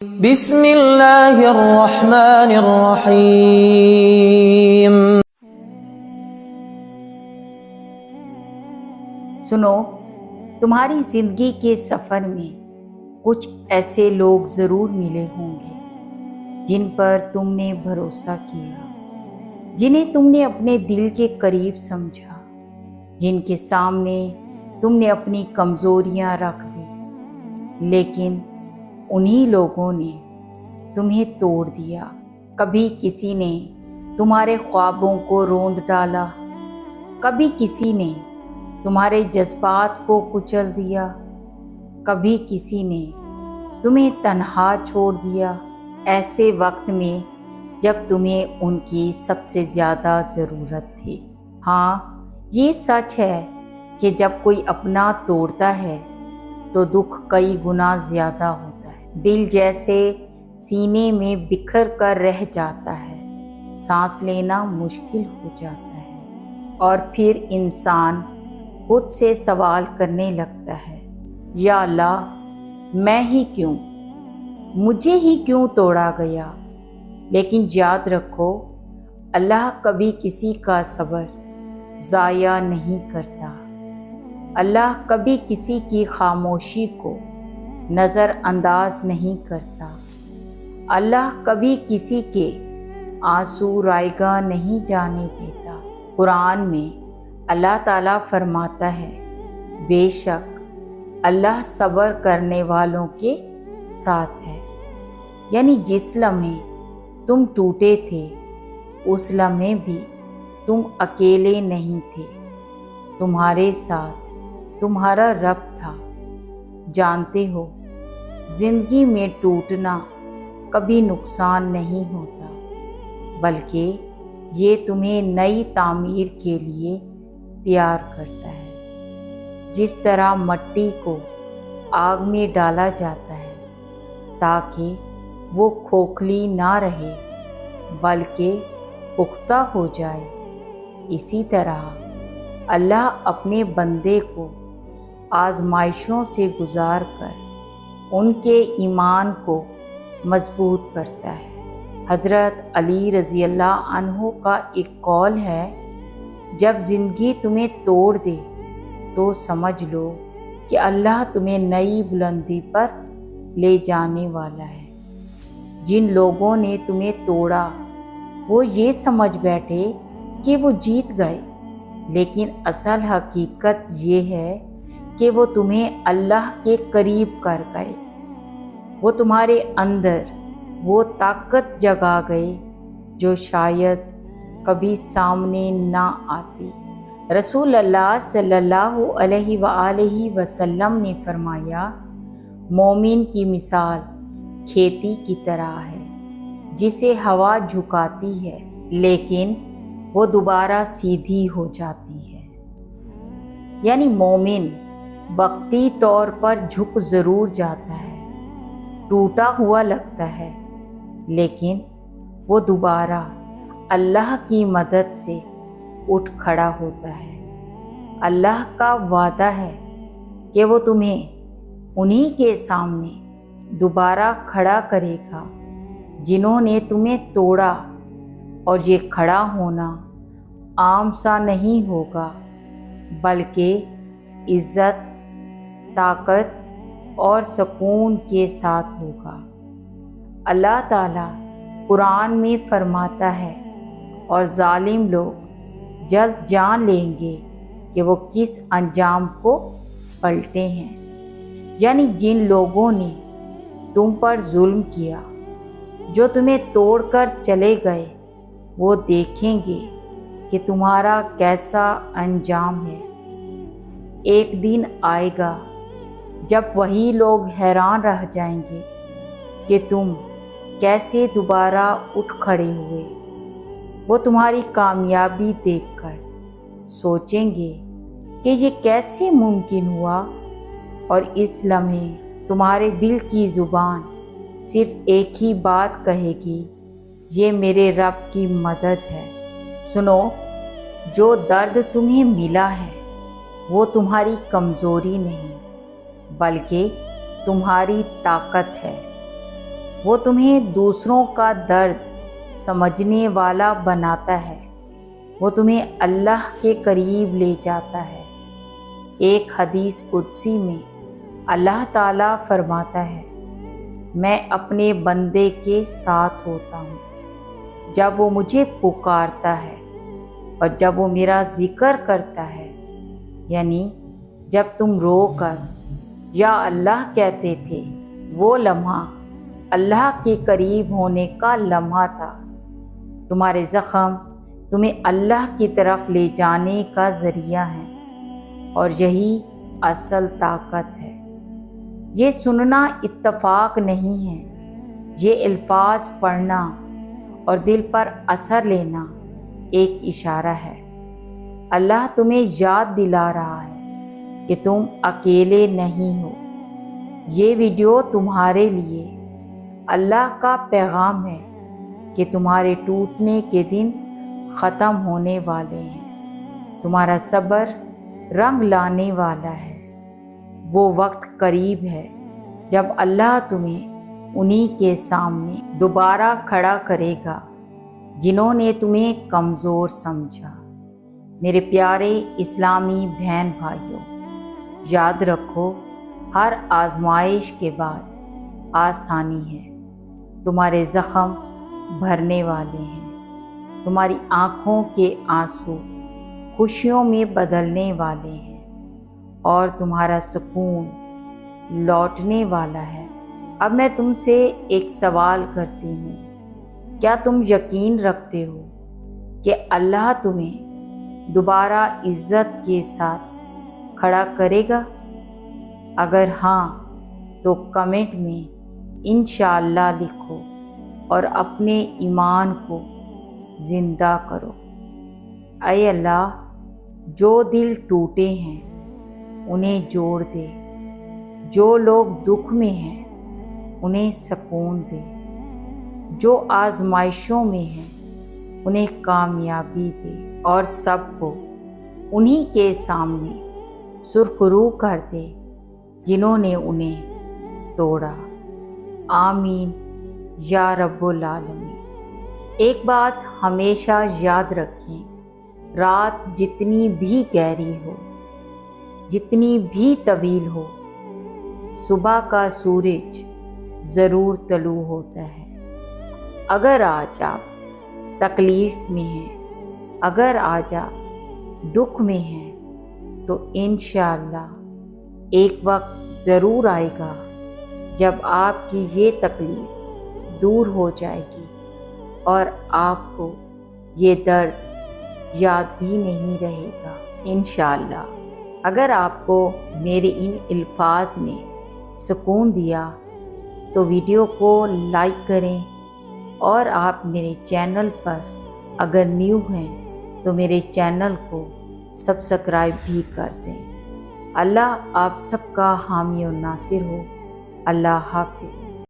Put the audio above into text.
بسم اللہ الرحمن الرحیم۔ سنو، تمہاری زندگی کے سفر میں کچھ ایسے لوگ ضرور ملے ہوں گے جن پر تم نے بھروسہ کیا، جنہیں تم نے اپنے دل کے قریب سمجھا، جن کے سامنے تم نے اپنی کمزوریاں رکھ دی، لیکن انہی لوگوں نے تمہیں توڑ دیا۔ کبھی کسی نے تمہارے خوابوں کو روند ڈالا، کبھی کسی نے تمہارے جذبات کو کچل دیا، کبھی کسی نے تمہیں تنہا چھوڑ دیا، ایسے وقت میں جب تمہیں ان کی سب سے زیادہ ضرورت تھی۔ ہاں، یہ سچ ہے کہ جب کوئی اپنا توڑتا ہے تو دکھ کئی گنا زیادہ ہوتا ہے۔ دل جیسے سینے میں بکھر کر رہ جاتا ہے، سانس لینا مشکل ہو جاتا ہے، اور پھر انسان خود سے سوال کرنے لگتا ہے، یا اللہ، میں ہی کیوں، مجھے ہی کیوں توڑا گیا؟ لیکن یاد رکھو، اللہ کبھی کسی کا صبر ضائع نہیں کرتا۔ اللہ کبھی کسی کی خاموشی کو نظر انداز نہیں کرتا۔ اللہ کبھی کسی کے آنسو رائیگاں نہیں جانے دیتا۔ قرآن میں اللہ تعالیٰ فرماتا ہے، بے شک اللہ صبر کرنے والوں کے ساتھ ہے۔ یعنی جس لمحے تم ٹوٹے تھے، اس لمحے بھی تم اکیلے نہیں تھے، تمہارے ساتھ تمہارا رب تھا۔ جانتے ہو، زندگی میں ٹوٹنا کبھی نقصان نہیں ہوتا، بلکہ یہ تمہیں نئی تعمیر کے لیے تیار کرتا ہے۔ جس طرح مٹی کو آگ میں ڈالا جاتا ہے تاکہ وہ کھوکھلی نہ رہے بلکہ پختہ ہو جائے، اسی طرح اللہ اپنے بندے کو آزمائشوں سے گزار کر ان کے ایمان کو مضبوط کرتا ہے۔ حضرت علی رضی اللہ عنہ کا ایک قول ہے، جب زندگی تمہیں توڑ دے تو سمجھ لو کہ اللہ تمہیں نئی بلندی پر لے جانے والا ہے۔ جن لوگوں نے تمہیں توڑا وہ یہ سمجھ بیٹھے کہ وہ جیت گئے، لیکن اصل حقیقت یہ ہے کہ وہ تمہیں اللہ کے قریب کر گئے۔ وہ تمہارے اندر وہ طاقت جگا گئے جو شاید کبھی سامنے نہ آتی۔ رسول اللہ صلی اللہ علیہ وآلہ وسلم نے فرمایا، مومن کی مثال کھیتی کی طرح ہے جسے ہوا جھکاتی ہے لیکن وہ دوبارہ سیدھی ہو جاتی ہے۔ یعنی مومن وقتی طور پر جھک ضرور جاتا ہے، ٹوٹا ہوا لگتا ہے، لیکن وہ دوبارہ اللہ کی مدد سے اٹھ کھڑا ہوتا ہے۔ اللہ کا وعدہ ہے کہ وہ تمہیں انہی کے سامنے دوبارہ کھڑا کرے گا جنہوں نے تمہیں توڑا، اور یہ کھڑا ہونا عام سا نہیں ہوگا بلکہ عزت، طاقت اور سکون کے ساتھ ہوگا۔ اللہ تعالیٰ قرآن میں فرماتا ہے، اور ظالم لوگ جلد جان لیں گے کہ وہ کس انجام کو پلٹے ہیں۔ یعنی جن لوگوں نے تم پر ظلم کیا، جو تمہیں توڑ کر چلے گئے، وہ دیکھیں گے کہ تمہارا کیسا انجام ہے۔ ایک دن آئے گا جب وہی لوگ حیران رہ جائیں گے کہ تم کیسے دوبارہ اٹھ کھڑے ہوئے۔ وہ تمہاری کامیابی دیکھ کر سوچیں گے کہ یہ کیسے ممکن ہوا، اور اس لمحے تمہارے دل کی زبان صرف ایک ہی بات کہے گی، یہ میرے رب کی مدد ہے۔ سنو، جو درد تمہیں ملا ہے وہ تمہاری کمزوری نہیں بلکہ تمہاری طاقت ہے۔ وہ تمہیں دوسروں کا درد سمجھنے والا بناتا ہے، وہ تمہیں اللہ کے قریب لے جاتا ہے۔ ایک حدیث قدسی میں اللہ تعالیٰ فرماتا ہے، میں اپنے بندے کے ساتھ ہوتا ہوں جب وہ مجھے پکارتا ہے اور جب وہ میرا ذکر کرتا ہے۔ یعنی جب تم رو کر یا اللہ کہتے تھے، وہ لمحہ اللہ کے قریب ہونے کا لمحہ تھا۔ تمہارے زخم تمہیں اللہ کی طرف لے جانے کا ذریعہ ہیں، اور یہی اصل طاقت ہے۔ یہ سننا اتفاق نہیں ہے، یہ الفاظ پڑھنا اور دل پر اثر لینا ایک اشارہ ہے۔ اللہ تمہیں یاد دلا رہا ہے کہ تم اکیلے نہیں ہو۔ یہ ویڈیو تمہارے لیے اللہ کا پیغام ہے کہ تمہارے ٹوٹنے کے دن ختم ہونے والے ہیں، تمہارا صبر رنگ لانے والا ہے۔ وہ وقت قریب ہے جب اللہ تمہیں انہی کے سامنے دوبارہ کھڑا کرے گا جنہوں نے تمہیں کمزور سمجھا۔ میرے پیارے اسلامی بہن بھائیوں، یاد رکھو، ہر آزمائش کے بعد آسانی ہے۔ تمہارے زخم بھرنے والے ہیں، تمہاری آنکھوں کے آنسو خوشیوں میں بدلنے والے ہیں، اور تمہارا سکون لوٹنے والا ہے۔ اب میں تم سے ایک سوال کرتی ہوں، کیا تم یقین رکھتے ہو کہ اللہ تمہیں دوبارہ عزت کے ساتھ کھڑا کرے گا؟ اگر ہاں تو کمنٹ میں انشاءاللہ لکھو اور اپنے ایمان کو زندہ کرو۔ اے اللہ، جو دل ٹوٹے ہیں انہیں جوڑ دے، جو لوگ دکھ میں ہیں انہیں سکون دے، جو آزمائشوں میں ہیں انہیں کامیابی دے، اور سب کو انہی کے سامنے سرخرو کر دے جنہوں نے انہیں توڑا۔ آمین یا رب العالمین۔ ایک بات ہمیشہ یاد رکھیں، رات جتنی بھی گہری ہو، جتنی بھی طویل ہو، صبح کا سورج ضرور طلوع ہوتا ہے۔ اگر آج آپ تکلیف میں ہیں، اگر آج آپ دکھ میں ہیں، تو انشاءاللہ ایک وقت ضرور آئے گا جب آپ کی یہ تکلیف دور ہو جائے گی اور آپ کو یہ درد یاد بھی نہیں رہے گا انشاءاللہ۔ اگر آپ کو میرے ان الفاظ نے سکون دیا تو ویڈیو کو لائک کریں، اور آپ میرے چینل پر اگر نیو ہیں تو میرے چینل کو سبسکرائب بھی کر دیں۔ اللہ آپ سب کا حامی و ناصر ہو۔ اللہ حافظ۔